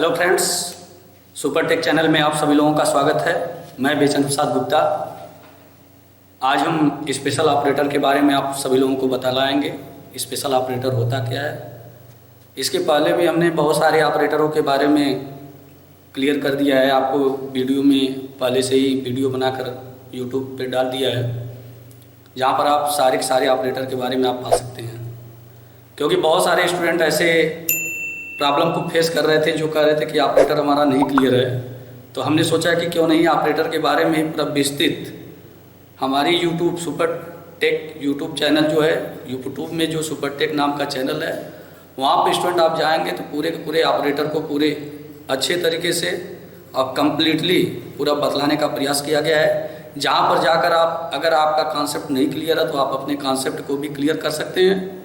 Hello friends, super take channel में आप सभी लोगों का स्वागत है। मैं बेचन प्रसाद गुप्ता। आज हम स्पेशल ऑपरेटर के बारे में आप सभी लोगों को बतलाएंगे। स्पेशल ऑपरेटर होता क्या है। इसके पहले भी हमने बहुत सारे ऑपरेटरों के बारे में क्लियर कर दिया है, आपको वीडियो में पहले से ही वीडियो बनाकर यूट्यूब पे डाल दिया है, जहाँ पर आप सारे के सारे ऑपरेटर के बारे में आप पा सकते हैं। क्योंकि बहुत सारे स्टूडेंट ऐसे प्रॉब्लम को फेस कर रहे थे जो कह रहे थे कि ऑपरेटर हमारा नहीं क्लियर है, तो हमने सोचा कि क्यों नहीं ऑपरेटर के बारे में पूरा विस्तृत हमारी YouTube super take YouTube channel जो है, यूट्यूब में जो सुपर टेक नाम का चैनल है, वहाँ पर स्टूडेंट आप जाएंगे तो पूरे के पूरे ऑपरेटर को पूरे अच्छे तरीके से और कम्प्लीटली पूरा बतलाने का प्रयास किया गया है। जहाँ पर जाकर आप अगर आपका कॉन्सेप्ट नहीं क्लियर है तो आप अपने कॉन्सेप्ट को भी क्लियर कर सकते हैं।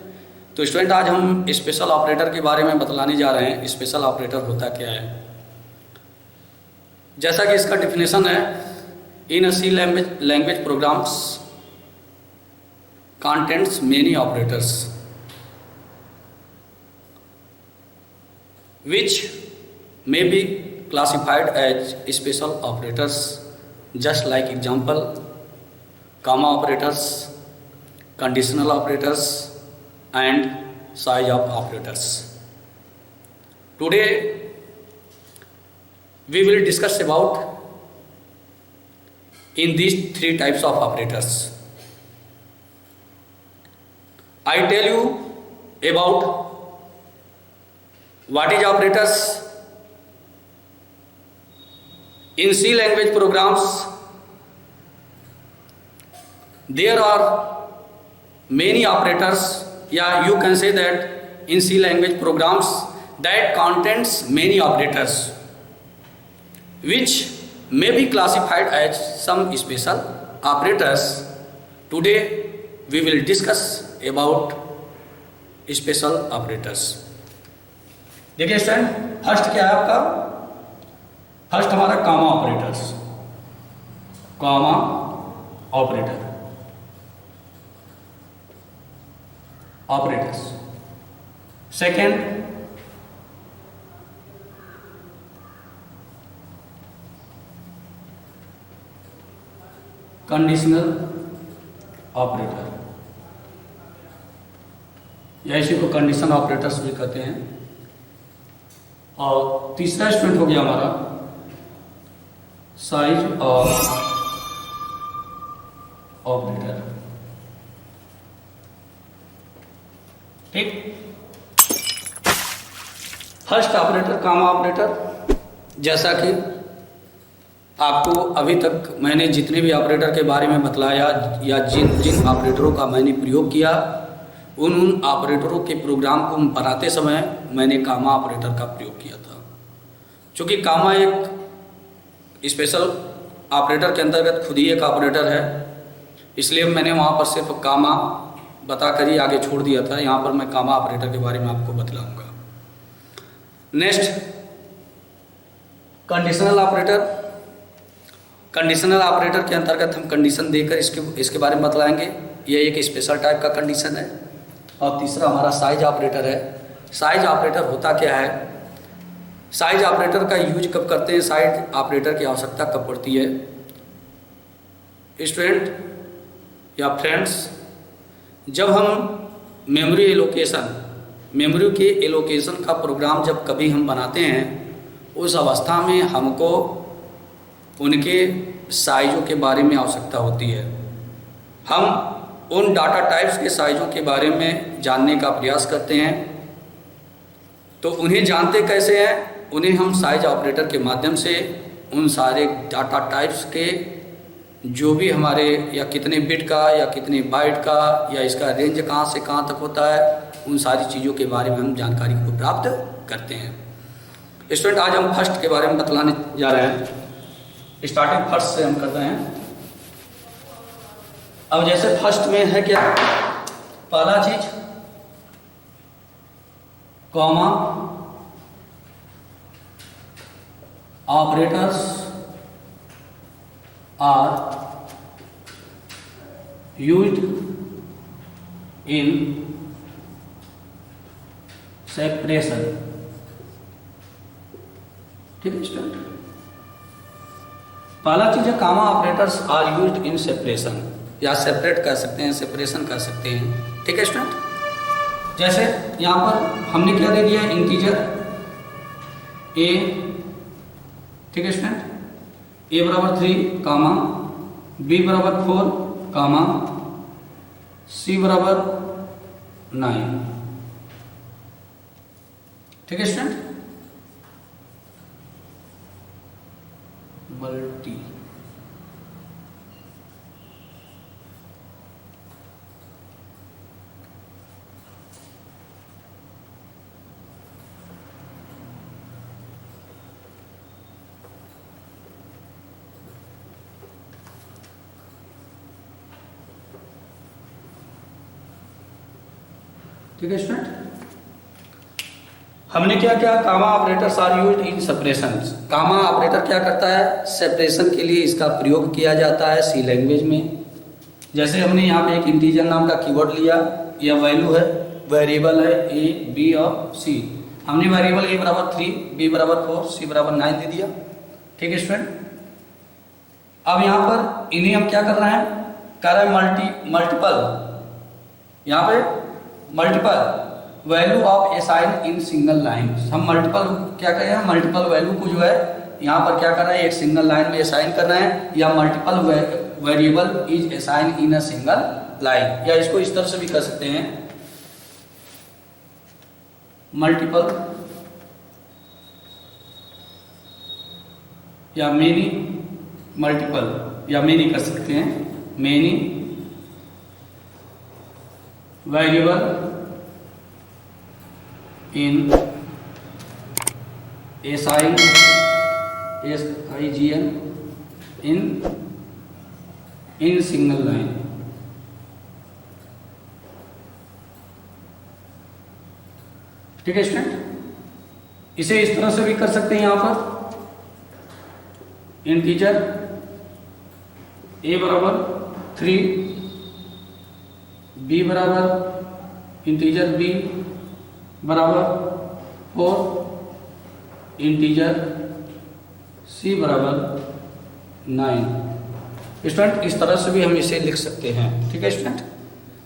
तो स्टूडेंट, आज हम स्पेशल ऑपरेटर के बारे में बतलाने जा रहे हैं। स्पेशल ऑपरेटर होता क्या है। जैसा कि इसका डिफिनेशन है, in a C language programs contents many operators which may be classified as special operators, just like example comma operators, conditional operators and size of operators. Today we will discuss about in these three types of operators. I tell you about what is operators. In C language programs, there are many operators. Yeah, you can say that in C language programs that contains many operators, which may be classified as some special operators. Today we will discuss about special operators. देखिए student, first क्या है आपका। First हमारा कामा operators, कामा operators. Second conditional operator, या इसी को condition operators भी कहते हैं। और तीसरा स्टूडेंट हो गया हमारा साइज ऑफ ऑपरेटर। ठीक, फर्स्ट ऑपरेटर कामा ऑपरेटर। जैसा कि आपको अभी तक मैंने जितने भी ऑपरेटर के बारे में बतलाया या जिन जिन ऑपरेटरों का मैंने प्रयोग किया, उन ऑपरेटरों के प्रोग्राम को बनाते समय मैंने कामा ऑपरेटर का प्रयोग किया था। चूँकि कामा एक स्पेशल ऑपरेटर के अंतर्गत खुद ही एक ऑपरेटर है, इसलिए मैंने वहाँ पर सिर्फ कामा बताकर ही आगे छोड़ दिया था। यहाँ पर मैं कामा ऑपरेटर के बारे में आपको बतलाऊंगा। Next conditional operator. Conditional operator के अंतर्गत हम कंडीशन देकर इसके बारे में बतलाएंगे। ये एक स्पेशल टाइप का कंडीशन है। और तीसरा हमारा साइज ऑपरेटर है। साइज ऑपरेटर होता क्या है। साइज ऑपरेटर का यूज कब करते हैं, साइज ऑपरेटर की आवश्यकता कब पड़ती है। स्टूडेंट या फ्रेंड्स, जब हम मेमोरी के एलोकेशन का प्रोग्राम जब कभी हम बनाते हैं, उस अवस्था में हमको उनके साइज़ों के बारे में आवश्यकता होती है। हम उन डाटा टाइप्स के साइज़ों के बारे में जानने का प्रयास करते हैं। तो उन्हें जानते कैसे हैं, उन्हें हम साइज ऑपरेटर के माध्यम से उन सारे डाटा टाइप्स के जो भी हमारे या कितने बिट का या कितने बाइट का या इसका रेंज कहाँ से कहाँ तक होता है, उन सारी चीज़ों के बारे में हम जानकारी को प्राप्त करते हैं। स्टूडेंट, आज हम फर्स्ट के बारे में बतलाने जा रहे हैं। स्टार्टिंग फर्स्ट से हम करते हैं। अब जैसे फर्स्ट में है क्या, पहला चीज comma operators are used in separation ठीक है स्टूडेंट। पहला चीज है comma operators are used in separation, या सेपरेट कर सकते हैं, सेपरेशन कर सकते हैं। ठीक है स्टूडेंट। जैसे यहाँ पर हमने क्या दे दिया, इंटीजर ए, ठीक है स्टूडेंट, ए बराबर 3 कामा, बी बराबर 4 कामा, सी बराबर 9। ठीक है स्टूडेंट। मल्टी ठीक है स्टूडेंट। हमने क्या किया, comma operators are used in separation. Comma operator क्या करता है, सेपरेशन के लिए इसका प्रयोग किया जाता है सी लैंग्वेज में। जैसे हमने यहाँ पे एक इंटीजर नाम का कीवर्ड लिया, यह वैल्यू है, वेरिएबल है ए बी और सी। हमने वेरिएबल ए बराबर 3, बी बराबर 4, सी बराबर 9 दे दिया। ठीक है स्टूडेंट। अब यहाँ पर इन्हें हम क्या कर रहे हैं, कर रहे हैं मल्टीपल, यहाँ पे multiple value of assign in single line. हम मल्टीपल क्या कर रहे हैं, मल्टीपल वैल्यू को जो है यहाँ पर क्या कर रहे हैं, एक सिंगल लाइन में असाइन कर रहे हैं, या multiple variable is assign in a single line. या इसको इस तरह से भी कर सकते हैं, मल्टीपल या मेनी, मल्टीपल या मेनी कर सकते हैं, many variable in assign SIGN in single line. ठीक है स्टूडेंट। इसे इस तरह से भी कर सकते हैं, यहां पर इंटीजर ए बराबर 3, बी बराबर इंटीजर बी बराबर 4, इंटीजर सी बराबर 9। स्टूडेंट इस तरह से भी हम इसे लिख सकते हैं। ठीक है स्टूडेंट।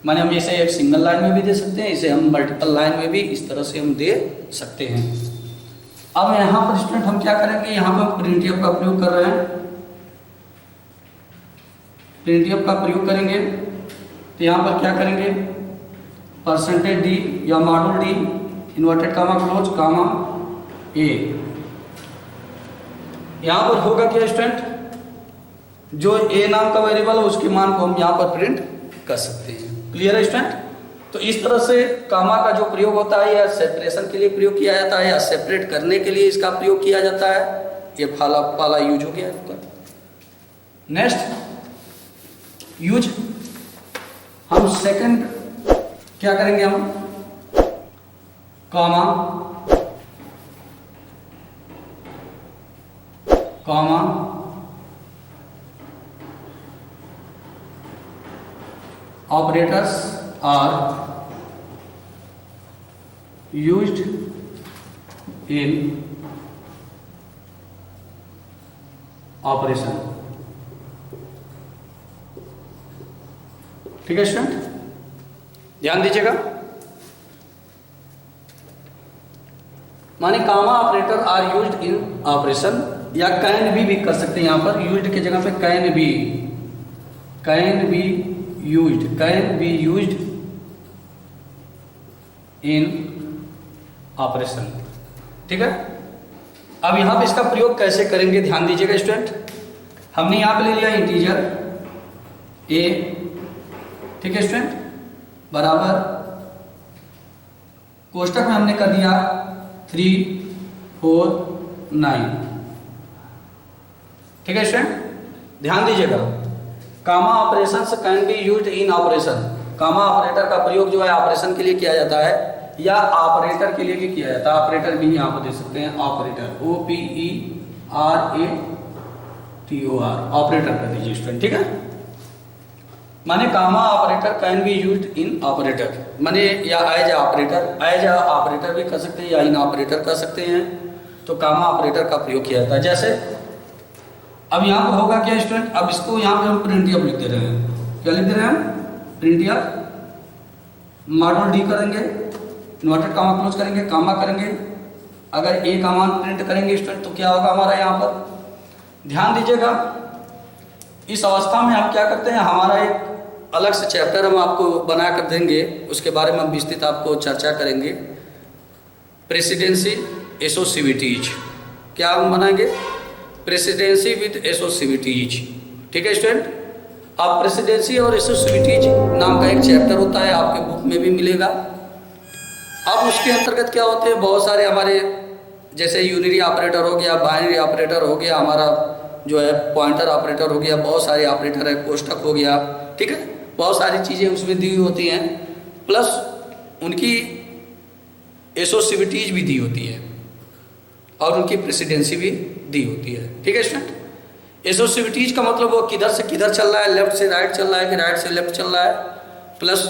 माने हम इसे एक सिंगल लाइन में भी दे सकते हैं, इसे हम मल्टीपल लाइन में भी इस तरह से हम दे सकते हैं। अब यहाँ पर स्टूडेंट हम क्या करेंगे, यहाँ पर हम प्रिंटफ का प्रयोग कर रहे हैं, प्रिंटफ का प्रयोग करेंगे तो यहाँ पर क्या करेंगे, परसेंटेज डी या module D inverted comma close comma A. यहाँ पर होगा क्या स्टूडेंट, जो ए नाम का वेरिएबल है उसके मान को हम यहाँ पर प्रिंट कर सकते हैं। क्लियर है स्टूडेंट। तो इस तरह से कामा का जो प्रयोग होता है या सेपरेशन के लिए प्रयोग किया जाता है या सेपरेट करने के लिए इसका प्रयोग किया जाता है। ये पहला यूज हो गया आपका। नेक्स्ट यूज हम सेकंड क्या करेंगे, हम comma comma operators are used in operation. ठीक है स्टूडेंट, ध्यान दीजिएगा। माने comma operator are used in operation, या कैन भी कर सकते हैं। यहां पर यूज्ड की जगह पे can be used in operation. ठीक है। अब यहां पे इसका प्रयोग कैसे करेंगे, ध्यान दीजिएगा स्टूडेंट। हमने यहां पे ले लिया इंटीजर ए, ठीक है स्टूडेंट, बराबर कोष्टक में हमने कर दिया 3 4 9। ठीक है स्टूडेंट, ध्यान दीजिएगा। Comma operation can be used in operation. Comma operator का प्रयोग जो है ऑपरेशन के लिए किया जाता है या ऑपरेटर के लिए भी किया जाता है। ऑपरेटर भी यहाँ पर दे सकते हैं, ऑपरेटर OPERATOR, ऑपरेटर कर दीजिए स्टूडेंट। ठीक है। माने comma operator can be used in operator, माने या एज ऑपरेटर भी कर सकते हैं या इन ऑपरेटर कर सकते हैं। तो कामा ऑपरेटर का प्रयोग किया जाता है। जैसे अब यहाँ पर होगा क्या स्टूडेंट, अब इसको यहाँ पे हम प्रिंट एफ लिख दे रहे हैं। क्या लिख दे रहे हैं हम? प्रिंट एफ मॉड्यूल डी करेंगे, इन्वर्टेड कामा क्लोज करेंगे, कामा करेंगे। अगर ए कामा प्रिंट करेंगे स्टूडेंट तो क्या होगा हमारा यहाँ पर, ध्यान दीजिएगा। इस अवस्था में हम क्या करते हैं, हमारा एक अलग से चैप्टर हम आपको बना कर देंगे, उसके बारे में हम विस्तृत आपको चर्चा करेंगे। प्रेसिडेंसी एसोसिविटीज, क्या हम बनाएंगे? Precedence with associativities. ठीक है स्टूडेंट। अब प्रेसिडेंसी और एसोसिविटीज नाम का एक चैप्टर होता है, आपके बुक में भी मिलेगा। अब उसके अंतर्गत क्या होते हैं, बहुत सारे हमारे जैसे यूनिरी ऑपरेटर हो गया, बाइनरी ऑपरेटर हो गया, हमारा जो है पॉइंटर ऑपरेटर हो गया, बहुत सारे ऑपरेटर है, कोष्ठक हो गया। ठीक है, बहुत सारी चीज़ें उसमें दी हुई होती हैं, प्लस उनकी एसोसिविटीज भी दी होती है और उनकी प्रेसिडेंसी भी दी होती है। ठीक है स्टूडेंट। एसोसिविटीज का मतलब वो किधर से किधर चल रहा है, लेफ्ट से राइट चल रहा है कि राइट से लेफ्ट चल रहा है। प्लस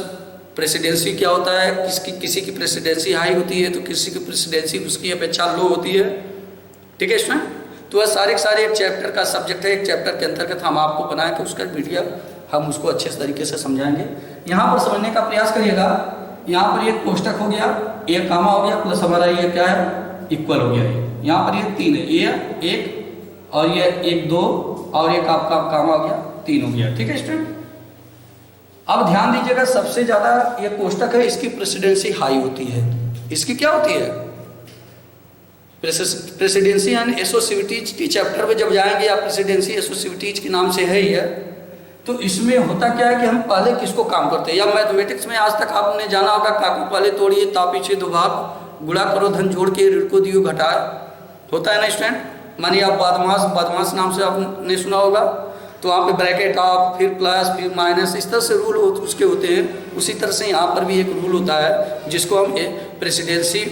प्रेसिडेंसी क्या होता है, किसी की प्रेसिडेंसी हाई होती है तो किसी की प्रेसिडेंसी उसकी अपेक्षा लो होती है। ठीक है स्टूडेंट। तो वह सारे एक चैप्टर का सब्जेक्ट है, एक चैप्टर के अंतर्गत हम आपको बना के उसका वीडियो हम उसको अच्छे तरीके से समझाएंगे। यहाँ पर समझने का प्रयास करिएगा। यहाँ पर एक कोष्टक हो गया, एक कामा हो गया, प्लस हमारा ये क्या है, इक्वल हो गया। यहाँ पर ये 3 है, ये एक और ये 1 2 और एक आपका कामा हो गया, 3 हो गया। ठीक है स्टूडेंट। अब ध्यान दीजिएगा, सबसे ज्यादा ये कोष्टक है, इसकी प्रेसिडेंसी हाई होती है। इसकी क्या होती है, प्रेसिडेंसी एंड एसोसिविटीज की चैप्टर में जब जाएंगे, या प्रेसिडेंसी एसोसिविटीज के नाम से है ही है, तो इसमें होता क्या है कि हम पहले किसको काम करते हैं। या मैथमेटिक्स में आज तक आपने जाना होगा, काकू पहले तोड़िए ता पीछे दो भाग, गुणा करो धन जोड़ के ऋण को दियो घटाए, होता है ना स्टूडेंट। मानिए आप बदमाश नाम से आपने सुना होगा, तो वहाँ पे ब्रैकेट ऑफ, फिर प्लस, फिर माइनस, इस तरह से रूल उसके होते हैं। उसी तरह से यहाँ पर भी एक रूल होता है जिसको हम प्रेसिडेंसी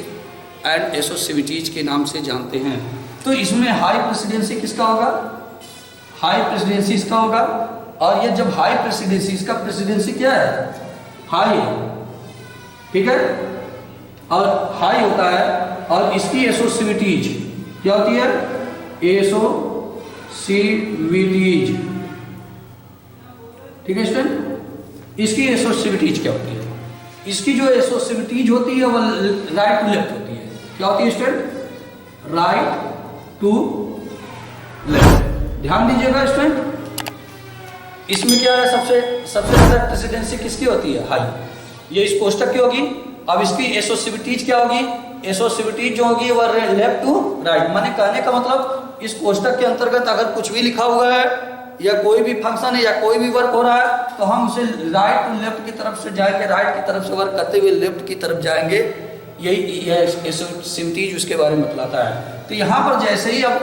एंड एसोसिविटीज के नाम से जानते हैं। तो इसमें हाई प्रेसिडेंसी किसका होगा, हाई प्रेसिडेंसी इसका होगा। और ये जब हाई प्रेसिडेंसी, इसका प्रेसिडेंसी क्या है, हाई है। ठीक है, और हाई होता है। और इसकी एसोसिविटीज क्या होती है, एसोसिविटीज। ठीक है स्टूडेंट। इसकी एसोसिविटीज क्या होती है, इसकी जो एसोसिविटीज होती है वो राइट टू लेफ्ट होती है। क्या होती है स्टूडेंट, राइट टू लेफ्ट। ध्यान दीजिएगा स्टूडेंट। इसमें क्या है, सबसे ज्यादा प्रेसिडेंसी किसकी होती है, हाई। ये इस कोष्टक की होगी। अब इसकी एसोसिविटीज क्या होगी, एसोसिविटीज जो होगी वह लेफ्ट टू राइट। माने कहने का मतलब इस कोष्टक के अंतर्गत अगर कुछ भी लिखा हुआ है या कोई भी फंक्शन है या कोई भी वर्क हो रहा है तो हम उसे राइट टू लेफ्ट की तरफ से जाएंगे, राइट की तरफ से वर्क करते हुए लेफ्ट की तरफ जाएंगे। यही एसोसिविटीज उसके बारे में बतलाता है। तो यहाँ पर जैसे ही अब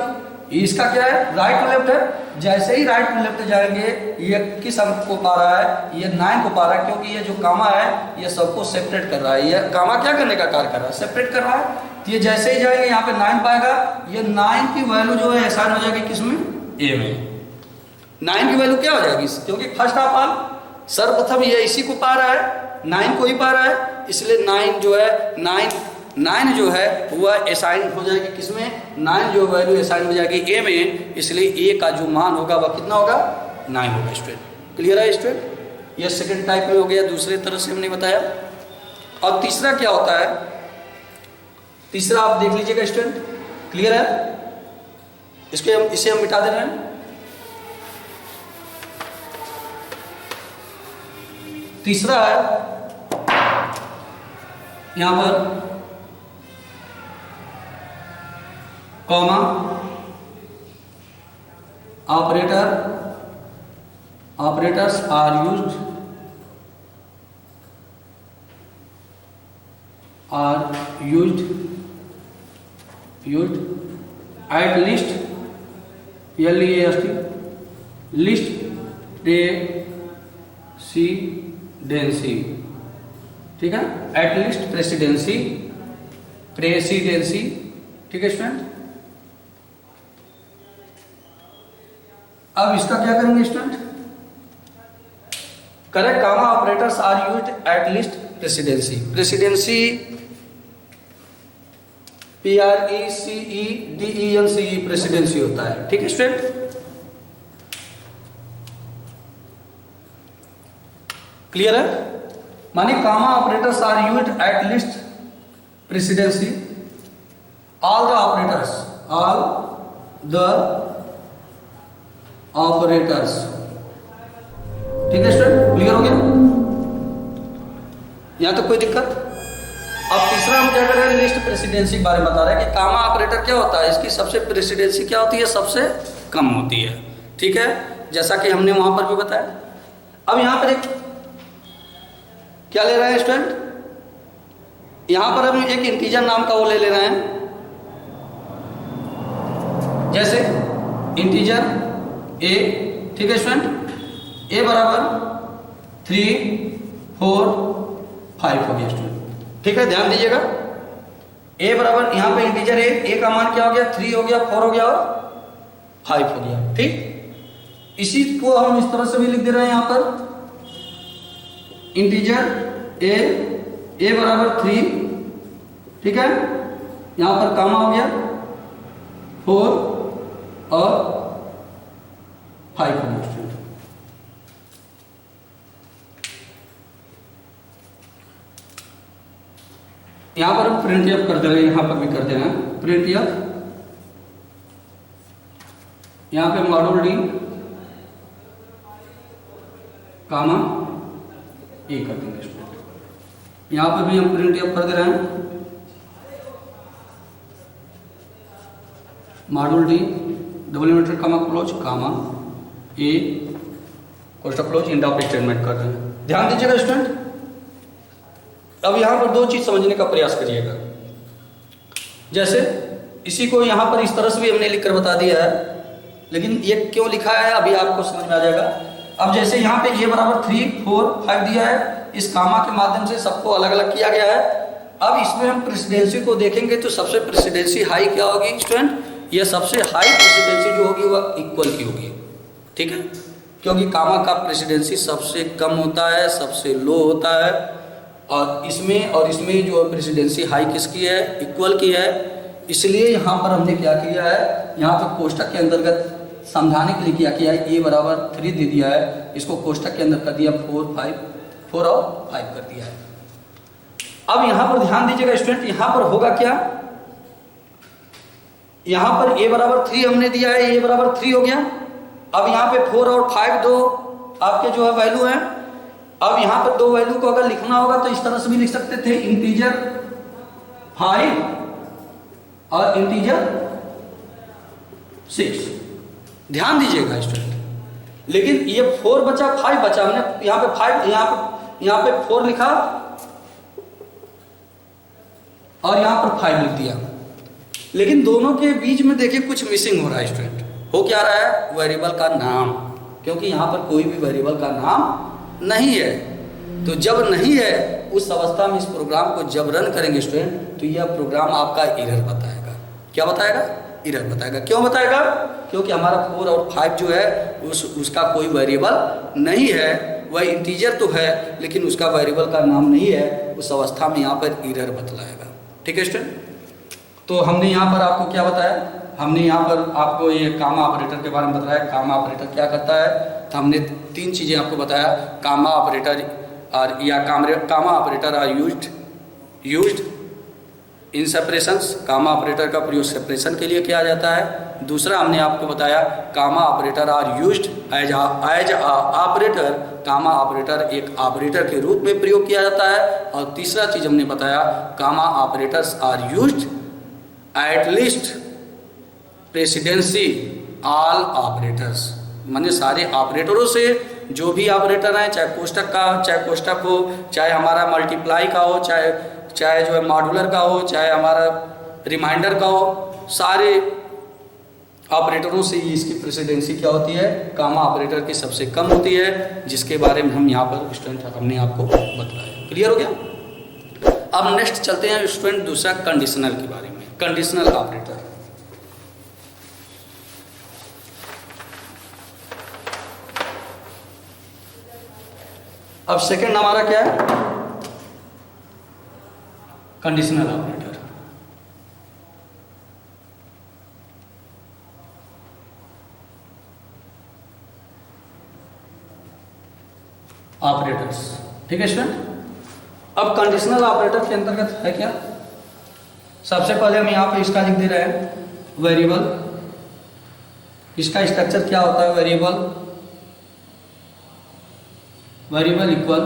इसका क्या है, राइट टू लेफ्ट है, जैसे ही राइट टू लेफ्ट जाएंगे ये किस अंक को पा रहा है, ये 9 को पा रहा है, क्योंकि ये जो कामा है ये सबको सेपरेट कर रहा है। ये कामा क्या करने का कार्य कर रहा है, सेपरेट कर रहा है। तो ये जैसे ही जाएंगे यहाँ पे 9 पाएगा, ये 9 की वैल्यू जो है असाइन हो जाएगी किसमें, ए में। 9 की वैल्यू क्या हो जाएगी, क्योंकि फर्स्ट ऑफ ऑल सर्वप्रथम ये इसी को पा रहा है, 9 को ही पा रहा है, इसलिए 9 जो है 9 जो है वह असाइन हो जाएगी किसमें, 9 जो वैल्यू असाइन हो जाएगी ए में। इसलिए ए का जो मान होगा वह कितना होगा, 9 होगा स्टूडेंट। क्लियर है स्टूडेंट। ये सेकंड टाइप में हो गया, दूसरे तरह से हमने बताया। और तीसरा क्या होता है, तीसरा आप देख लीजिएगा स्टूडेंट। क्लियर है, इसे हम मिटा दे रहे हैं। तीसरा है यहां पर comma operators are used at least precedence. ठीक है, एट लिस्ट प्रेसिडेंसी। ठीक है स्टूडेंट। अब इसका क्या करेंगे student, correct comma operators are used at least precedence. Precedence PRECEDENCE precedence होता है। ठीक है स्टूडेंट, क्लियर है? माने comma operators are used at least precedence all the operators ठीक है स्टूडेंट, क्लियर हो गया? यहां तक कोई दिक्कत? अब तीसरा हम क्या कर रहे हैं, लिस्ट प्रेसिडेंसी के बारे में बता रहे हैं कि कामा ऑपरेटर क्या होता है, इसकी सबसे प्रेसिडेंसी क्या होती है, सबसे कम होती है। ठीक है, जैसा कि हमने वहां पर भी बताया। अब यहां पर एक क्या ले रहे हैं स्टूडेंट, यहां पर हम एक इंटीजर नाम का वो ले रहे हैं, जैसे इंटीजर ए। ठीक है स्टूडेंट, ए बराबर 3, 4, 5 हो गया स्टूडेंट। ठीक है, ध्यान दीजिएगा, ए बराबर यहां पे इंटीजर ए का मान क्या हो गया, 3 हो गया, 4 हो गया और 5 हो गया। ठीक, इसी को हम इस तरह से भी लिख दे रहे हैं यहां पर, इंटीजर ए बराबर 3। ठीक है, यहां पर कामा हो गया 4 और 5 हो गया स्टूडेंट। यहां पर हम प्रिंट एफ कर दे रहे हैं, यहां पर भी कर दे रहे हैं प्रिंट एफ। यहां पे मॉड्यूल डी कामा ए कर देंगे स्टूडेंट। यहां पर भी हम प्रिंट एफ कर दे रहे हैं, module D double inverted comma close comma A कोष्टक क्लोज एंड ऑफ स्टेटमेंट कर रहे हैं। ध्यान दीजिएगा स्टूडेंट, अब यहां पर दो चीज समझने का प्रयास करिएगा। जैसे इसी को यहां पर इस तरह से भी हमने लिखकर बता दिया है, लेकिन ये क्यों लिखा है अभी आपको समझ में आ जाएगा। अब जैसे यहाँ पे ए बराबर 3, 4, 5 दिया है, इस कामा के माध्यम से सबको अलग अलग किया गया है। अब इसमें हम प्रेसिडेंसी को देखेंगे तो सबसे प्रेसिडेंसी हाई क्या होगी स्टूडेंट, ये सबसे हाई प्रेसिडेंसी जो होगी वह इक्वल की होगी। ठीक है, क्योंकि कामा का प्रेसिडेंसी सबसे कम होता है, सबसे लो होता है, और इसमें जो प्रेसिडेंसी हाई किसकी है, इक्वल की है। इसलिए यहाँ पर हमने क्या किया है, यहाँ पर कोष्टक के अंतर्गत समझाने के लिए क्या किया है, ए बराबर 3 दे दिया है, इसको कोष्टक के अंदर कर दिया 4 और 5 कर दिया है। अब यहाँ पर ध्यान दीजिएगा स्टूडेंट, यहाँ पर होगा क्या, यहाँ पर ए बराबर 3 हमने दिया है, ए बराबर 3 हो गया। अब यहाँ पे 4 और 5 दो आपके जो है वैल्यू है। अब यहाँ पर दो वैल्यू को अगर लिखना होगा तो इस तरह से भी लिख सकते थे, इंटीजर 5 और इंटीजर 6। ध्यान दीजिएगा स्टूडेंट, लेकिन ये 4 बचा, 5 बचा, हमने यहाँ पे 5 यहाँ पे 4 लिखा और यहाँ पर 5 लिख दिया, लेकिन दोनों के बीच में देखिए कुछ मिसिंग हो रहा है स्टूडेंट। हो क्या रहा है, वेरिएबल का नाम, क्योंकि यहाँ पर कोई भी वेरिएबल का नाम नहीं है। तो जब नहीं है उस अवस्था में इस प्रोग्राम को जब रन करेंगे स्टूडेंट, तो यह प्रोग्राम आपका एरर बताएगा। क्या बताएगा, एरर बताएगा। क्यों बताएगा, क्योंकि हमारा 4 और 5 जो है उसका कोई वेरिएबल नहीं है, वह इंटीजर तो है लेकिन उसका वेरिएबल का नाम नहीं है। उस अवस्था में यहाँ पर एरर बतलाएगा। ठीक है स्टूडेंट, तो हमने यहाँ पर आपको क्या बताया, हमने यहाँ पर आपको ये कामा ऑपरेटर के बारे में बताया। कामा ऑपरेटर क्या करता है, तो हमने 3 चीज़ें आपको बताया। Comma operator comma operator are used in separations, comma operator का प्रयोग सेपरेशन के लिए किया जाता है। दूसरा हमने आपको बताया comma operator are used as operator, comma operator एक ऑपरेटर के रूप में प्रयोग किया जाता है। और तीसरा चीज़ हमने बताया comma operators are used at least precedence all operators, माने सारे ऑपरेटरों से, जो भी ऑपरेटर हैं, चाहे कोष्टक हो, चाहे हमारा मल्टीप्लाई का हो, चाहे जो है मॉड्यूलर का हो, चाहे हमारा रिमाइंडर का हो, सारे ऑपरेटरों से इसकी प्रेसिडेंसी क्या होती है, कामा ऑपरेटर की सबसे कम होती है, जिसके बारे में हम यहाँ पर स्टूडेंट हमने आपको बताया। क्लियर हो गया? अब नेक्स्ट चलते हैं स्टूडेंट दूसरा कंडीशनल के बारे में, कंडीशनल ऑपरेटर। अब सेकंड हमारा क्या है, कंडीशनल ऑपरेटर। ऑपरेटर्स। ठीक है स्टूडेंट। अब कंडीशनल ऑपरेटर के अंतर्गत है क्या, सबसे पहले हम यहाँ पे इसका लिख दे रहे हैं वेरिएबल। इसका स्ट्रक्चर क्या होता है, वेरिएबल इक्वल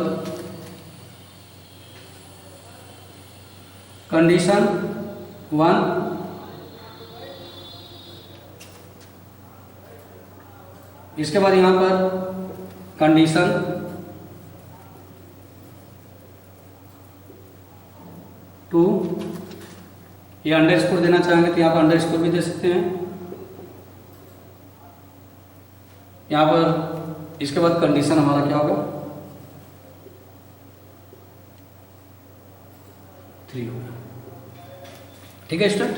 कंडीशन 1 इसके बाद यहाँ पर कंडीशन 2, ये अंडरस्कोर देना चाहेंगे तो यहाँ पर अंडरस्कोर भी दे सकते हैं। यहाँ पर इसके बाद कंडीशन हमारा क्या होगा 3 होगा। ठीक है स्टूडेंट।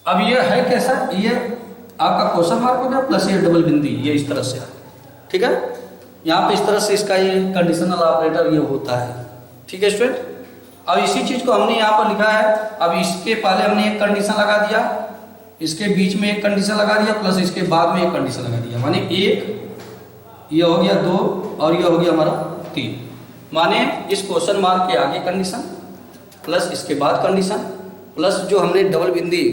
अब ये है कैसा, ये आपका क्वेश्चन मार्क हो गया प्लस ये डबल बिंदी, ये इस तरह से। ठीक है, यहाँ पे इस तरह से इसका ये कंडीशनल ऑपरेटर ये होता है। ठीक है स्टूडेंट। अब इसी चीज को हमने यहाँ पर लिखा है। अब इसके पहले हमने एक कंडीशन लगा दिया, इसके बीच में एक कंडीशन लगा दिया, प्लस इसके बाद में एक कंडीशन लगा दिया, माने एक, ये हो गया 2 और ये हो गया हमारा 3। माने इस क्वेश्चन मार्क के आगे कंडीशन प्लस इसके बाद कंडीशन प्लस जो हमने डबल बिंदी,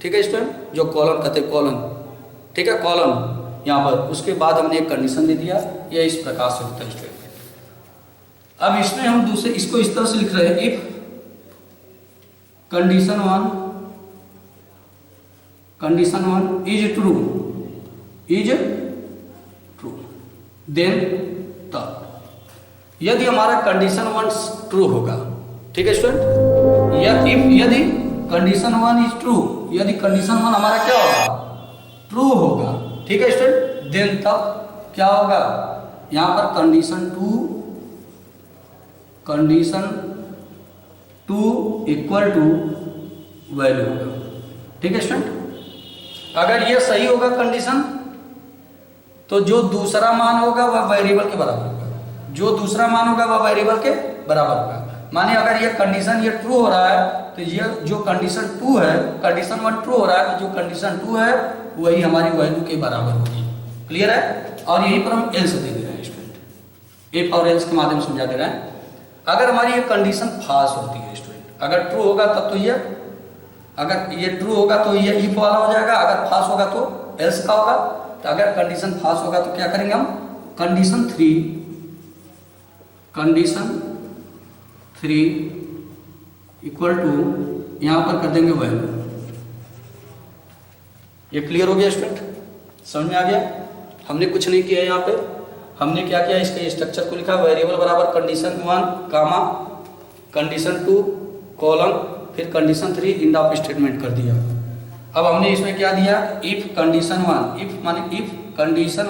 ठीक है स्टूडेंट, जो कॉलन कहते हैं कॉलन, ठीक है कॉलन यहाँ पर, उसके बाद हमने एक कंडीशन दे दिया। ये इस प्रकार से होता है स्टूडेंट। अब इसमें हम दूसरे इसको इस तरह से लिख रहे हैं, if condition 1 is true then तब, यदि हमारा कंडीशन 1 ट्रू होगा, ठीक है स्टूडेंट, यदि कंडीशन 1 इज ट्रू, यदि कंडीशन 1 हमारा क्या होगा ट्रू होगा, ठीक है स्टूडेंट, देन तब क्या होगा, यहां पर कंडीशन 2 इक्वल टू वैल्यू होगा। ठीक है स्टूडेंट। अगर ये सही होगा कंडीशन, तो जो दूसरा मान होगा वह वेरिएबल के बराबर होगा, जो दूसरा मान होगा वह वेरिएबल के बराबर होगा। माने अगर ये कंडीशन ये ट्रू हो रहा है तो ये जो कंडीशन 2 है, कंडीशन 1 ट्रू हो रहा है तो जो कंडीशन 2 है वही हमारी वैल्यू के बराबर होगी। क्लियर है। और यहीं पर हम एल्स दे रहे हैं स्टूडेंट, इफ और एल्स के माध्यम से समझा दे रहे हैं। अगर हमारी ये कंडीशन फॉल्स होती है स्टूडेंट, अगर ट्रू होगा तब तो ये, अगर ये ट्रू होगा तो ये इफ वाला हो जाएगा, अगर फॉल्स होगा तो एल्स का होगा। तो अगर कंडीशन फॉल्स होगा तो क्या करेंगे हम, कंडीशन 3 इक्वल टू यहां पर कर देंगे वैल्यू। ये क्लियर हो गया स्टूडेंट, समझ में आ गया। हमने कुछ नहीं किया यहाँ पे, हमने क्या किया, इसके स्ट्रक्चर को लिखा, वेरिएबल बराबर कंडीशन 1 कामा कंडीशन 2 कॉलन फिर कंडीशन 3 इंड ऑफ स्टेटमेंट कर दिया। अब हमने इसमें क्या दिया, इफ कंडीशन 1, इफ माने इफ कंडीशन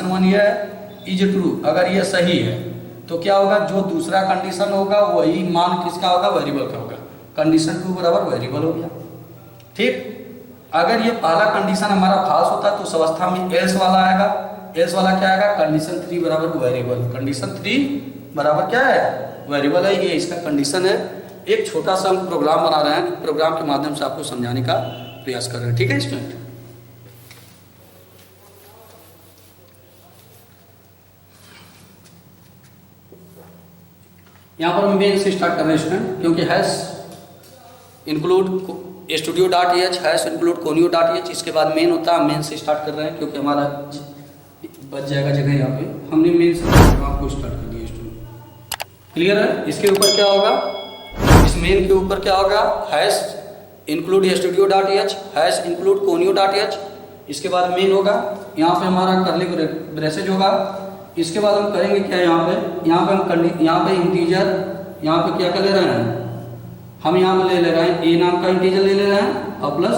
1 ये इज ट्रू, अगर ये सही है तो क्या होगा, जो दूसरा कंडीशन होगा वही मान किसका होगा, वेरिएबल का होगा। कंडीशन 2 बराबर वेरिएबल हो गया। ठीक। अगर ये पहला कंडीशन हमारा फॉल्स होता तो उस अवस्था में एल्स वाला आएगा। एल्स वाला क्या आएगा, कंडीशन 3 बराबर वेरिएबल, कंडीशन 3 बराबर क्या है, वेरिएबल है। ये इसका कंडीशन है। एक छोटा सा हम प्रोग्राम बना रहे हैं, प्रोग्राम के माध्यम से आपको समझाने का प्रयास कर रहे हैं। ठीक है स्टूडेंट। यहाँ पर हम मेन से स्टार्ट कर रहे हैं स्टूडेंट, क्योंकि hash include studio.h hash include conio.h, इसके बाद मेन होता है। मेन से स्टार्ट कर रहे हैं क्योंकि हमारा बच जाएगा जगह यहाँ पे। हमने मेन से आपको स्टार्ट कर दिया स्टूडेंट। क्लियर है। इसके ऊपर क्या होगा, इस मेन के ऊपर क्या होगा, hash include studio.h hash include conio.h, इसके बाद मेन होगा। यहाँ पे हमारा करली ब्रेसेज होगा। इसके बाद हम करेंगे क्या, यहाँ पे इंटीजर, यहाँ पे क्या कर ले रहे हैं हम, यहाँ पे ले रहे हैं ए नाम का इंटीजर ले रहे हैं और प्लस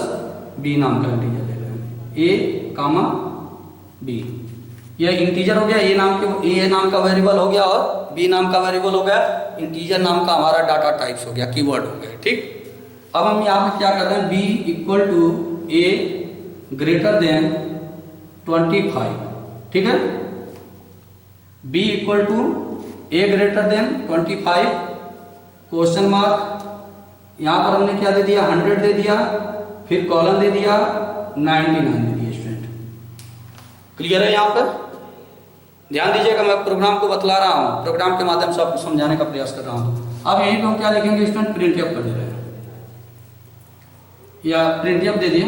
बी नाम का इंटीजर ले रहे हैं, ए कामा बी। यह इंटीजर हो गया, ए नाम का वेरिएबल हो गया और बी नाम का वेरिएबल हो गया। इंटीजर नाम का हमारा डाटा टाइप्स हो गया, कीवर्ड हो गया। ठीक। अब हम यहाँ पे क्या कर रहे हैं, B equal to A greater than 25। ठीक है, B equal to A greater than 25 question mark. यहाँ पर हमने क्या दे दिया, 100 दे दिया, फिर कॉलन दे दिया 99 दे दिया स्टूडेंट। क्लियर है यहाँ पर। ध्यान दीजिएगा, मैं प्रोग्राम को बतला रहा हूँ, प्रोग्राम के माध्यम से आपको समझाने का प्रयास कर रहा हूँ। अब यहीं पे हम क्या लिखेंगे स्टूडेंट, प्रिंट एफ कर दे रहे हैं या प्रिंट एफ दे दिए।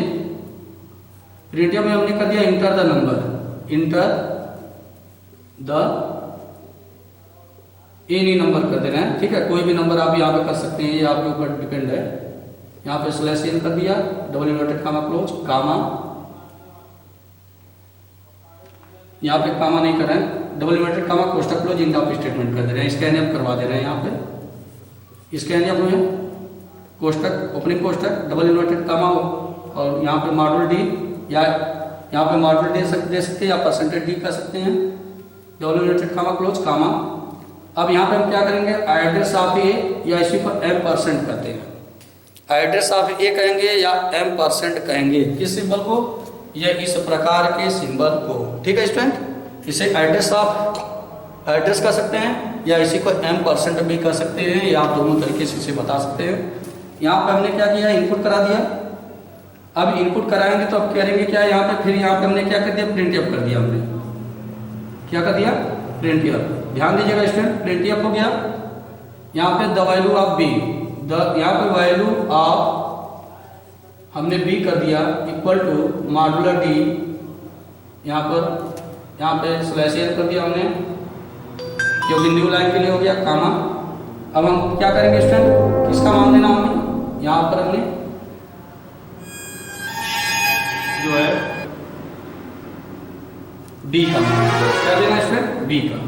प्रिंट एफ में हमने कर दिया enter the number, enter the any number कर दे रहे हैं, ठीक है। कोई भी नंबर आप यहाँ पे कर सकते हैं, ये आपके ऊपर डिपेंड है। यहाँ पे स्लैश एन कर दिया, double inverted comma close comma, यहाँ पे कामा नहीं कर रहे हैं, डबल इन्वर्टेड कामा कोष्टक क्लोज इंड ऑफ स्टेटमेंट कर दे रहे हैं, स्कैन एफ करवा दे रहे हैं। यहाँ पे स्कैन एफ में कोष्टक, ओपनिंग कोष्टक, डबल इन्वर्टेड कामा और यहाँ पे मॉड्यूल डी, या यहाँ पे मॉड्यूल दे सकते हैं या परसेंटेज डी कर सकते हैं, डबल इन्वर्टेड कामा क्लोज कामा। अब यहाँ पे हम क्या करेंगे, एड्रेस ऑफ ए या इसी को M% कहते हैं, एड्रेस ऑफ ए कहेंगे या M% कहेंगे, किस सिंबल को, या इस प्रकार के सिंबल को, ठीक है स्टूडेंट। इसे एड्रेस ऑफ एड्रेस कह सकते हैं या इसी को M% भी कह सकते हैं, या आप दोनों तरीके से इसे बता सकते हैं। यहाँ पे हमने क्या किया, इनपुट करा दिया। अब इनपुट कराएंगे तो अब करेंगे क्या, यहाँ पे फिर यहाँ पे हमने क्या कर दिया, प्रिंट एफ कर दिया। हमने क्या कर दिया, प्रिंट एफ। ध्यान दीजिएगा स्टूडेंट, प्रिंट एफ हो गया। यहाँ पे द वैल्यू ऑफ बी, यहाँ पे वैल्यू ऑफ हमने बी कर दिया इक्वल टू मॉड्यूलर डी, यहाँ पे स्लैश एन कर दिया हमने, क्योंकि न्यू लाइन के लिए हो गया कामा। अब हम क्या करेंगे स्टूडेंट, किसका मान देना हमने, यहाँ पर हमने जो है बी का मान क्या देना स्टूडेंट, बी का,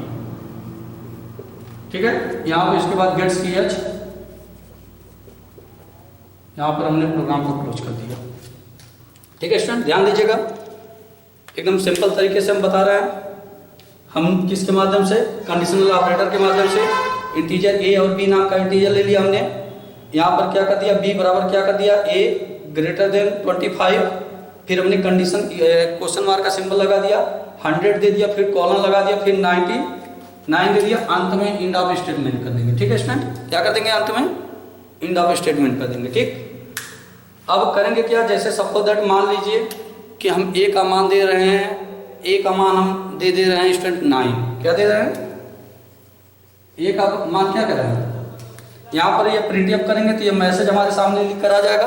ठीक है। यहाँ पे इसके बाद गेट CH, यहाँ पर हमने प्रोग्राम को क्लोज कर दिया, ठीक है स्टूडेंट। ध्यान दीजिएगा, एकदम सिंपल तरीके से हम बता रहे हैं। हम किसके माध्यम से, कंडीशनल ऑपरेटर के माध्यम से। इंटीजर ए और बी नाम का इंटीजर ले लिया हमने, यहाँ पर क्या कर दिया, बी बराबर क्या कर दिया, ए ग्रेटर देन 25, फिर हमने कंडीशन क्वेश्चन मार्क का सिंबल लगा दिया, 100 दे दिया, फिर कॉलन लगा दिया, फिर 99 दे दिया, अंत में इंड ऑफ स्टेटमेंट कर देंगे, ठीक है स्टूडेंट। क्या कर देंगे, अंत में इंड ऑफ स्टेटमेंट कर देंगे, ठीक। अब करेंगे क्या, जैसे सपोज दैट मान लीजिए कि हम ए का मान दे रहे हैं, ए का मान हम दे रहे हैं स्टूडेंट 9, क्या दे रहे हैं, ए का मान क्या कर रहे हैं। यहाँ पर ये प्रिंट एफ करेंगे तो ये मैसेज हमारे सामने लिख कर आ जाएगा,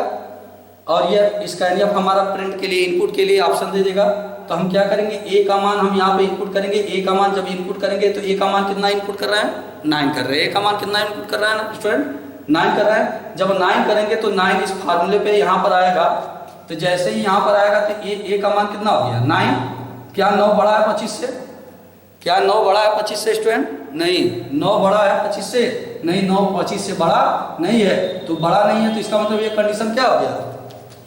और ये स्कैन एफ हमारा प्रिंट के लिए, इनपुट के लिए ऑप्शन दे देगा। तो हम क्या करेंगे, ए का मान हम यहाँ पे इनपुट करेंगे। ए का मान जब इनपुट करेंगे तो ए का मान कितना इनपुट कर रहा है, 9 कर रहे हैं। ए का मान कितना इनपुट कर रहा है ना स्टूडेंट, 9 कर रहा है। जब 9 करेंगे तो 9 इस फार्मूले पे यहाँ पर आएगा, तो जैसे ही यहाँ पर आएगा तो ए का मान कितना हो गया, 9। क्या 9 बड़ा है 25 से, क्या 9 बड़ा है 25 से स्टूडेंट, नहीं। 9 बड़ा है 25 से, नहीं। 9 25 से बड़ा नहीं है, तो बड़ा नहीं है तो इसका मतलब ये कंडीशन क्या हो गया,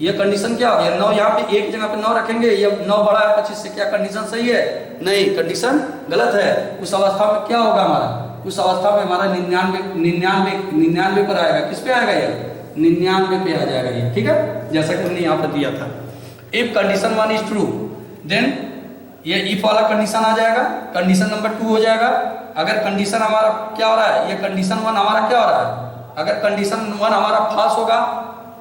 ये कंडीशन क्या हो गया, 9 यहाँ पे एक जगह पे 9 रखेंगे, ये 9 बड़ा है 25 से, क्या कंडीशन सही है, नहीं, कंडीशन गलत है। उस अवस्था में क्या होगा हमारा, उस अवस्था में हमारा 99 पर आएगा, किस पे आएगा ये, 99 पे आ जाएगा ये, ठीक है, जैसा कि हमने यहाँ पर दिया था। If condition 1 is true then ये इफ वाला कंडीशन आ जाएगा, कंडीशन नंबर 2 हो जाएगा। अगर कंडीशन हमारा क्या हो रहा है, ये कंडीशन 1 हमारा क्या हो रहा है, अगर कंडीशन 1 हमारा फॉल्स होगा,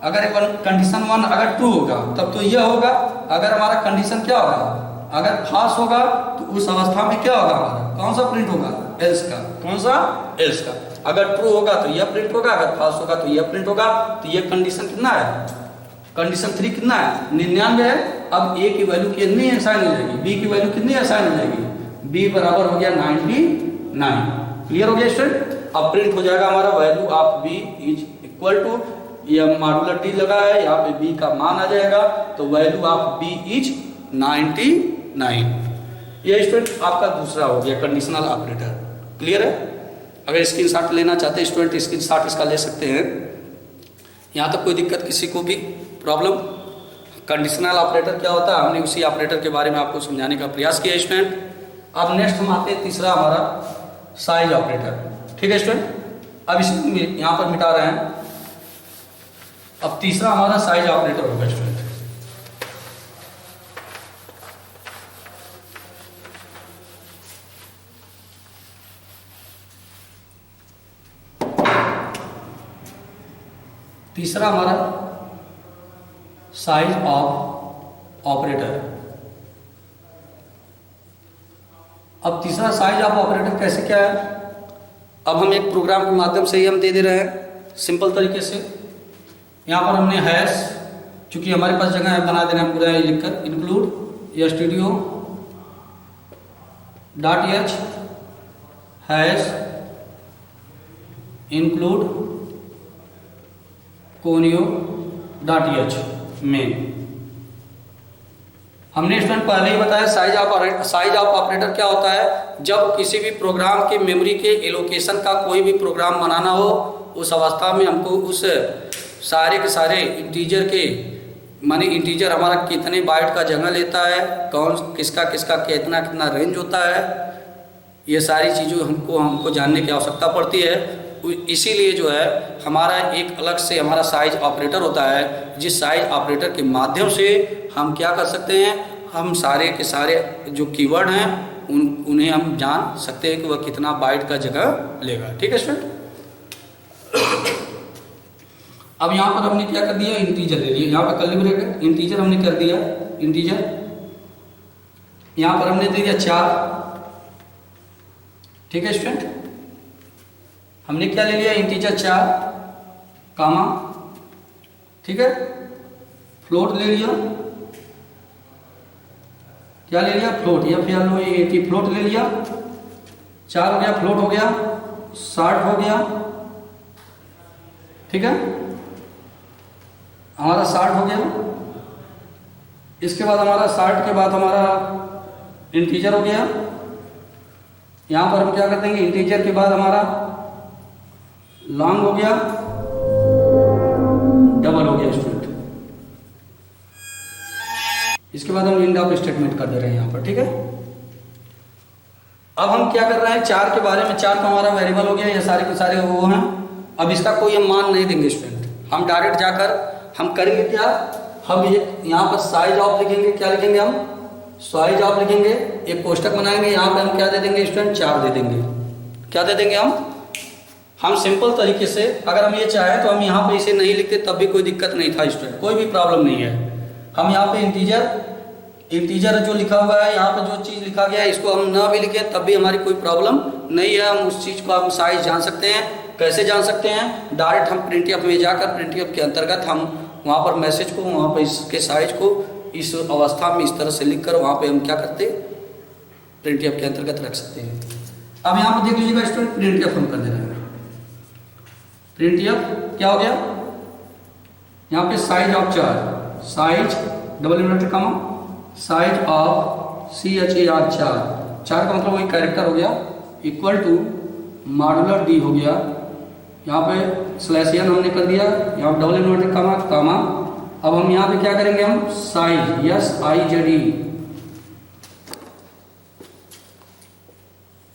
अगर कंडीशन 1 अगर ट्रू होगा तब तो ये होगा। अगर हमारा कंडीशन क्या होगा, अगर फॉल्स होगा तो उस अवस्था में क्या होगा, हमारा कौन सा प्रिंट होगा, एल्स का, कौन सा, एल्स का। अगर ट्रू होगा तो यह प्रिंट होगा, अगर फॉल्स होगा तो यह प्रिंट होगा। तो ये कंडीशन कितना है, कंडीशन 3 कितना है, 99 है। अब ए की वैल्यू कितनी असाइन हो जाएगी, बी की वैल्यू कितनी असाइन हो जाएगी, बी बराबर हो गया 99। क्लियर हो गया स्टूडेंट। अब प्रिंट हो जाएगा हमारा value of B is equal to, ये मॉड्यूलर डी लगा है, यहाँ पे बी का मान आ जाएगा, तो वैल्यू ऑफ बी इज 99। ये स्टूडेंट आपका दूसरा हो गया कंडीशनल ऑपरेटर। क्लियर है। अगर स्क्रीनशॉट लेना चाहते हैं स्टूडेंट, स्क्रीनशॉट इसका ले सकते हैं। यहाँ तक कोई दिक्कत किसी को भी प्रॉब्लम, कंडीशनल ऑपरेटर क्या होता है, हमने उसी ऑपरेटर के बारे में आपको समझाने का प्रयास किया स्टूडेंट। अब नेक्स्ट हम आते हैं तीसरा हमारा साइज ऑपरेटर, ठीक है स्टूडेंट। अब इसको यहाँ पर मिटा रहे हैं। अब तीसरा हमारा साइज ऑपरेटर होगा स्टूडेंट। तीसरा हमारा साइज ऑफ ऑपरेटर। अब तीसरा साइज ऑफ ऑपरेटर कैसे क्या है, अब हम एक प्रोग्राम के माध्यम से ही हम दे दे रहे हैं सिंपल तरीके से। यहाँ पर हमने हैश, चूँकि हमारे पास जगह है बना देना है पूरा लिखकर, include studio .h hash include conio .h main. हमने स्टूडेंट पहले ही बताया साइज ऑफ ऑपरेटर क्या होता है, जब किसी भी प्रोग्राम के मेमोरी के एलोकेशन का कोई भी प्रोग्राम बनाना हो, उस अवस्था में हमको उस सारे के सारे इंटीजर के माने इंटीजर हमारा कितने बाइट का जगह लेता है, कौन किसका किसका कितना कितना रेंज होता है, ये सारी चीज़ें हमको जानने की आवश्यकता पड़ती है। इसीलिए जो है हमारा एक अलग से हमारा साइज ऑपरेटर होता है, जिस साइज ऑपरेटर के माध्यम से हम क्या कर सकते हैं, हम सारे के सारे जो कीवर्ड हैं उन्हें हम जान सकते हैं कि वह कितना बाइट का जगह लेगा। ठीक है स्टूडेंट। अब यहाँ पर हमने क्या कर दिया, इंटीजर ले लिया, यहाँ पर कर्ली ब्रैकेट इंटीजर हमने कर दिया, इंटीजर यहाँ पर हमने दे दिया 4। ठीक है स्टूडेंट, हमने क्या ले लिया, इंटीजर 4 कामा, ठीक है, फ्लोट ले लिया, क्या ले लिया, फ्लोट या फिर फ्लोट ले लिया, 4 हो गया, फ्लोट हो गया, 60 हो गया, ठीक है, हमारा 60 हो गया। इसके बाद हमारा 60 के बाद हमारा इंटीजर हो गया। यहाँ पर हम क्या कर देंगे, इंटीजर के बाद हमारा लॉन्ग हो गया, डबल हो गया स्टूडेंट। इसके बाद हम एंड ऑफ स्टेटमेंट कर दे रहे हैं यहाँ पर। ठीक है, अब हम क्या कर रहे हैं, 4 के बारे में, 4 का हमारा वेरिएबल हो गया, ये सारे के सारे वो हैं। अब इसका कोई हम मान नहीं देंगे स्टूडेंट, हम डायरेक्ट जाकर हम करेंगे क्या, हम ये यहाँ पर साइज ऑफ लिखेंगे, क्या लिखेंगे हम, साइज ऑफ लिखेंगे, एक कोष्टक बनाएंगे, यहाँ पे हम क्या दे देंगे स्टूडेंट, 4 दे देंगे। क्या दे देंगे हम सिंपल तरीके से, अगर हम ये चाहें तो हम यहाँ पे इसे नहीं लिखते तब भी कोई दिक्कत नहीं था स्टूडेंट, कोई भी प्रॉब्लम नहीं है। हम यहाँ पे इंटीजर जो लिखा हुआ है, यहाँ पे जो चीज़ लिखा गया है, इसको हम ना भी लिखें तब भी हमारी कोई प्रॉब्लम नहीं है। हम उस चीज़ को हम साइज जान सकते हैं। कैसे जान सकते हैं, डायरेक्ट हम प्रिंटफ में जाकर प्रिंटफ के अंतर्गत हम वहाँ पर मैसेज को, वहाँ पर इसके साइज को इस अवस्था में इस तरह से लिख कर वहाँ पर हम क्या करते, प्रिंटफ के अंतर्गत रख सकते हैं। अब यहाँ पर देख लीजिएगा स्टूडेंट, प्रिंटफ हम कर दे रहे हैं। प्रिंटफ क्या हो गया, यहाँ पे size of 4, size double inverted comma, size of CHAR 4 का मतलब वही कैरेक्टर हो गया, इक्वल टू मॉडुलर D हो गया, यहाँ पे स्लैशियन हमने कर दिया, यहाँ डबल इन्वर्टेड कॉमा कामा। अब हम यहाँ पे क्या करेंगे, हम साइज SIZE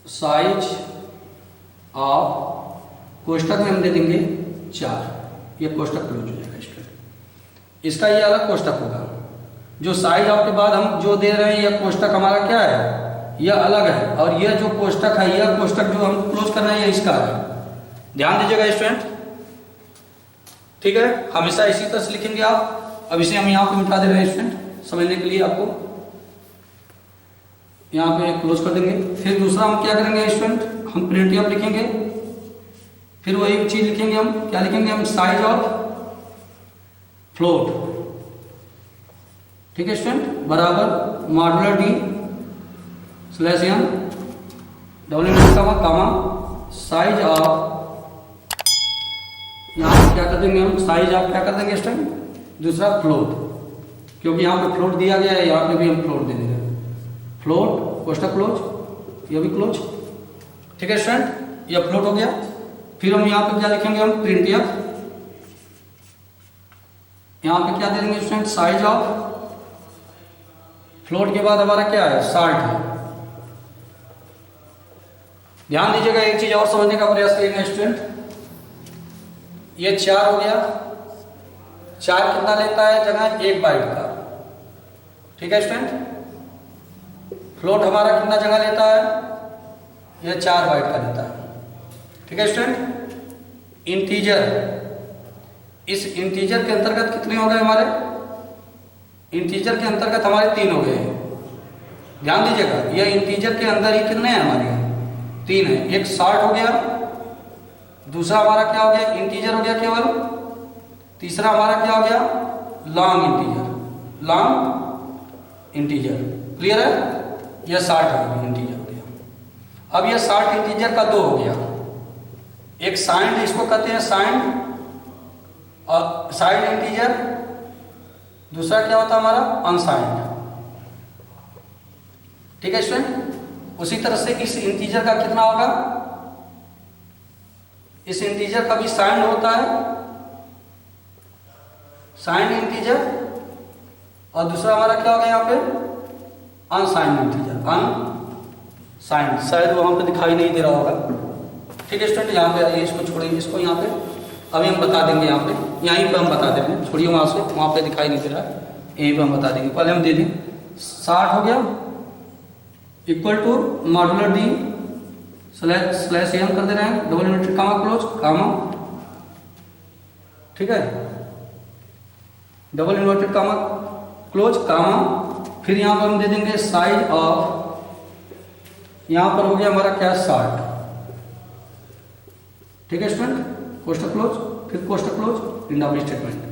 साइज ऑफ कोष्टक में हम दे देंगे 4, ये कोष्टक क्लोज हो जाएगा स्टूडेंट। इसका ये अलग कोष्टक होगा, जो साइज ऑफ के बाद हम जो दे रहे हैं यह कोष्टक हमारा क्या है, यह अलग है, और यह जो कोष्टक है, यह कोष्टक जो हम क्लोज कर रहे हैं, यह इसका है। ध्यान दीजिएगा स्टूडेंट, ठीक है, हमेशा इसी तरह से लिखेंगे आप। अब इसे हम यहाँ पे मिटा दे रहे हैं स्टूडेंट, समझने के लिए आपको यहाँ पे क्लोज कर देंगे। फिर दूसरा हम क्या करेंगे स्टूडेंट, हम प्रिंटफ लिखेंगे, फिर वही चीज लिखेंगे, हम क्या लिखेंगे, हम साइज ऑफ फ्लोट, ठीक है स्टूडेंट, बराबर modular D slash N double inverted comma size of, यहाँ क्या कर देंगे हम, साइज ऑफ क्या कर देंगे स्टूडेंट, दूसरा फ्लोट, क्योंकि यहाँ पे फ्लोट दिया गया है, यहाँ पे भी हम फ्लोट दे देंगे, फ्लोट कोष्टक क्लोज, ये भी क्लोज। ठीक है स्टूडेंट, यह फ्लोट हो गया। फिर हम यहाँ पे क्या लिखेंगे, हम प्रिंटफ, यहाँ पे क्या दे देंगे स्टूडेंट, साइज ऑफ फ्लोट के बाद हमारा क्या है, 60 है। ध्यान दीजिएगा, एक चीज और समझने का प्रयास करेंगे स्टूडेंट, ये 4 हो गया, 4 कितना लेता है जगह, 1 बाइट का। ठीक है स्टूडेंट, फ्लोट हमारा कितना जगह लेता है, यह 4 बाइट का लेता है। ठीक है स्टूडेंट, इंटीजर, इस इंटीजर के अंतर्गत कितने हो गए हमारे, इंटीजर के अंतर्गत हमारे 3 हो गए। ध्यान दीजिएगा, ये इंटीजर के अंदर ही कितने हैं हमारे यहाँ 3 है। एक 60 हो गया, दूसरा हमारा क्या हो गया इंटीजर हो गया केवल, तीसरा हमारा क्या हो गया long integer, long integer. Clear है, यह 60 है इंटीजर हो गया। अब यह 60 इंटीजर का 2 हो गया, एक साइंड इसको कहते हैं साइंड, और साइंड इंटीजर, दूसरा क्या होता है हमारा अनसाइंड। ठीक है स्टूडेंट, उसी तरह से इस इंटीजर का कितना होगा, इस इंटीजर का भी साइंड होता है, साइंड इंटीजर, और दूसरा हमारा क्या होगा यहाँ पे अनसाइंड इंटीजर, अनसाइंड। शायद वहां पे दिखाई नहीं दे रहा होगा। ठीक है स्टूडेंट, यहाँ पे आइए, इसको छोड़िए, इसको यहाँ पे अभी हम बता देंगे, यहाँ पे यहीं पे हम बता देंगे, छोड़िए वहां से, वहां पे दिखाई नहीं दे रहा है, यहीं पे हम बता देंगे। पहले हम दे दें 60 हो गया equal to modular D slash M कर दे रहे हैं, double inverted comma close comma. ठीक है, double inverted comma close comma, फिर यहाँ पर हम दे देंगे साइज ऑफ, यहाँ पर हो गया हमारा क्या 60। ठीक है स्टूडेंट, कोष्ठक क्लोज, फिर कोष्ठक क्लोज, एंड ऑफ स्टेटमेंट।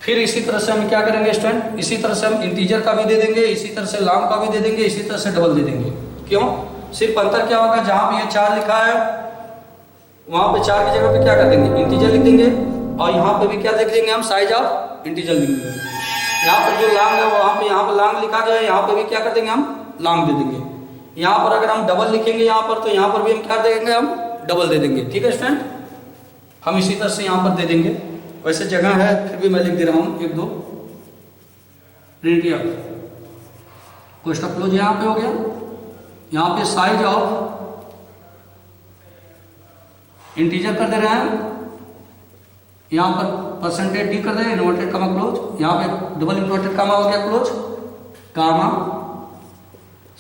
फिर इसी तरह से हम क्या करेंगे स्टूडेंट, इसी तरह से हम इंटीजर का भी दे देंगे, इसी तरह से लॉन्ग का भी दे देंगे, इसी तरह से डबल दे देंगे। क्यों, सिर्फ अंतर क्या होगा, जहां भी ये 4 लिखा है वहां पे 4 की जगह पे क्या कर देंगे इंटीजर लिख देंगे, और यहाँ पे भी क्या लिख देंगे हम साइज ऑफ इंटीजर लिख देंगे। यहाँ पर जो लॉन्ग है वहां पे, यहाँ पर लॉन्ग लिखा गया है, यहाँ पे भी क्या कर देंगे हम लॉन्ग दे देंगे। यहाँ पर अगर हम डबल लिखेंगे यहाँ पर, तो यहाँ पर भी हम क्या देंगे हम डबल दे देंगे। ठीक है स्टूडेंट, हम इसी तरह से यहाँ पर दे देंगे। वैसे जगह है फिर भी मैं लिख दे रहा हूँ 1 2 प्रिंट या कोष्ठक क्लोज यहाँ पे हो गया, यहाँ पे साइज ऑफ इंटीजर कर दे रहे हैं, यहाँ पर परसेंटेज डी कर दे रहे हैं, इन्वर्टेड कामा क्लोज, यहाँ पे डबल इन्वर्टेड कामा हो गया क्लोज कामा,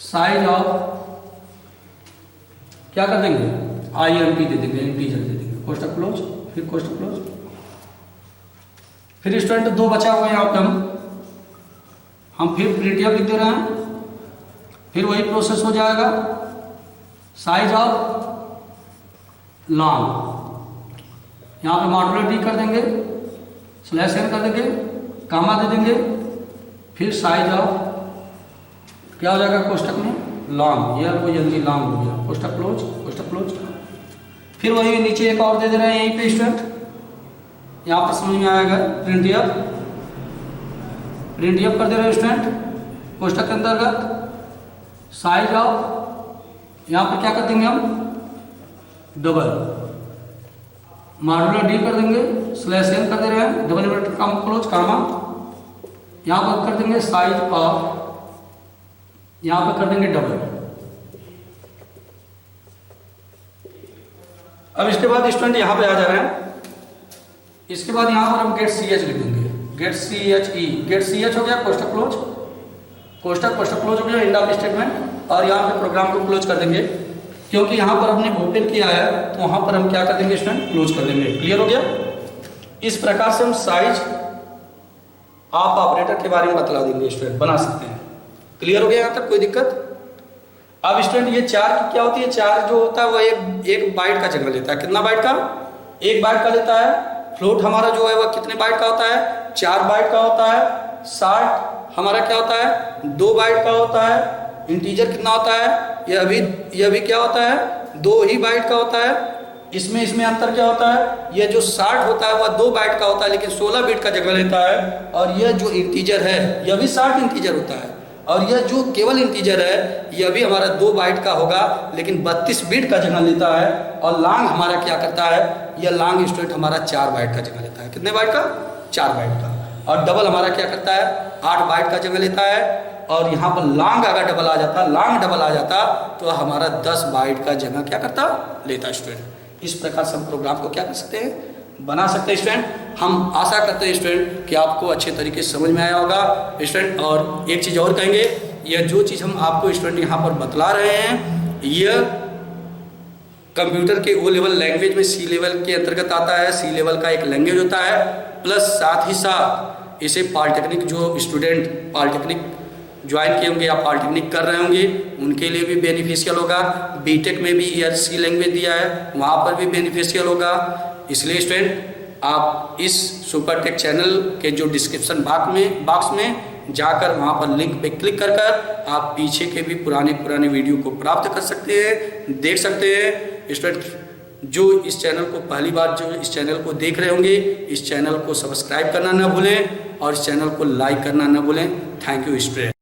साइज ऑफ क्या कर देंगे INT दे देंगे, इंटीजर दे देंगे, कोष्ठक क्लोज, फिर कोष्ठक क्लोज। फिर स्टूडेंट 2 बचा हुआ है यहाँ पे, हम फिर प्रिंट लिख दे रहे हैं, फिर वही प्रोसेस हो जाएगा, साइज ऑफ लॉन्ग, यहाँ पे मॉडुलर डी कर देंगे, स्लैश एन कर देंगे, कामा दे देंगे, फिर साइज ऑफ क्या हो जाएगा कोष्ठक में लॉन्ग, यह को जल्दी लॉन्ग हो गया, कोष्ठक क्लोज, कोष्ठक क्लोज। फिर वही नीचे एक और दे दे रहे हैं यहीं पे स्टूडेंट, यहाँ पर समझ में आएगा, प्रिंट एफ कर दे रहे हैं स्टूडेंट कोष्ठक के अंतर्गत, साइज ऑफ यहाँ पर क्या कर देंगे हम डबल, मॉडुलर डी कर देंगे, स्लैश एन कर दे रहे हैं, double inverted comma close comma, यहाँ पर कर देंगे साइज ऑफ, यहाँ पर कर देंगे डबल। अब इसके बाद स्टूडेंट यहाँ पे आ जा रहे हैं, इसके बाद यहाँ पर हम गेट CH लिख देंगे, गेट CHE, गेट CH हो गया कोष्ठक क्लोज, कोष्ठक क्लोज हो गया, एंड ऑफ स्टेटमेंट, और यहाँ पे प्रोग्राम को क्लोज कर देंगे, क्योंकि यहाँ पर हमने ओपन किया है तो वहाँ पर हम क्या कर देंगे स्टूडेंट क्लोज कर देंगे। क्लियर हो गया, इस प्रकार से हम साइज ऑफ ऑपरेटर के बारे में बतला देंगे स्टूडेंट, बना सकते हैं। क्लियर हो गया यहाँ तक, कोई दिक्कत। अब स्टूडेंट ये 4 की क्या होती है, 4 जो होता है वह एक बाइट का जगह लेता है, कितना बाइट का 1 बाइट का लेता है। फ्लोट हमारा जो है वह कितने बाइट का होता है 4 बाइट का होता है। 60 हमारा क्या होता है 2 बाइट का होता है। इंटीजर कितना होता है, यह भी क्या होता है 2 ही बाइट का होता है। इसमें अंतर क्या होता है, यह जो 60 होता है वह 2 बाइट का होता है लेकिन 16 बिट का जगह लेता है, और यह जो इंटीजर है यह भी 60 इंटीजर होता है, और यह जो केवल इंटीजर है यह भी हमारा 2 बाइट का होगा लेकिन 32 बिट का जगह लेता है। और लॉन्ग हमारा क्या करता है, यह लॉन्ग स्टूडेंट हमारा 4 बाइट का जगह लेता है। कितने बाइट का 4 बाइट का। और डबल हमारा क्या करता है 8 बाइट का जगह लेता है। और यहाँ पर लॉन्ग अगर डबल आ जाता, लॉन्ग डबल आ जाता तो हमारा 10 बाइट का जगह क्या करता लेता स्टूडेंट। इस प्रकार से हम प्रोग्राम को क्या कर सकते हैं, बना सकते हैं स्टूडेंट। हम आशा करते हैं स्टूडेंट कि आपको अच्छे तरीके से समझ में आया होगा स्टूडेंट। और एक चीज़ और कहेंगे, यह जो चीज़ हम आपको स्टूडेंट यहाँ पर बतला रहे हैं यह कंप्यूटर के O लेवल लैंग्वेज में C लेवल के अंतर्गत आता है। C लेवल का एक लैंग्वेज होता है, प्लस साथ ही साथ इसे पॉलिटेक्निक जो स्टूडेंट पॉलिटेक्निक ज्वाइन किए होंगे या पॉलिटेक्निक कर रहे होंगे उनके लिए भी बेनिफिशियल होगा। बीटेक में भी ईआरसी लैंग्वेज दिया है, वहाँ पर भी बेनिफिशियल होगा। इसलिए स्टूडेंट आप इस सुपरटेक चैनल के जो डिस्क्रिप्शन बॉक्स में जाकर वहाँ पर लिंक पे क्लिक कर आप पीछे के भी पुराने वीडियो को प्राप्त कर सकते हैं, देख सकते हैं। स्टूडेंट जो इस चैनल को पहली बार जो इस चैनल को देख रहे होंगे, इस चैनल को सब्सक्राइब करना ना भूलें और इस चैनल को लाइक करना ना भूलें। Thank you student.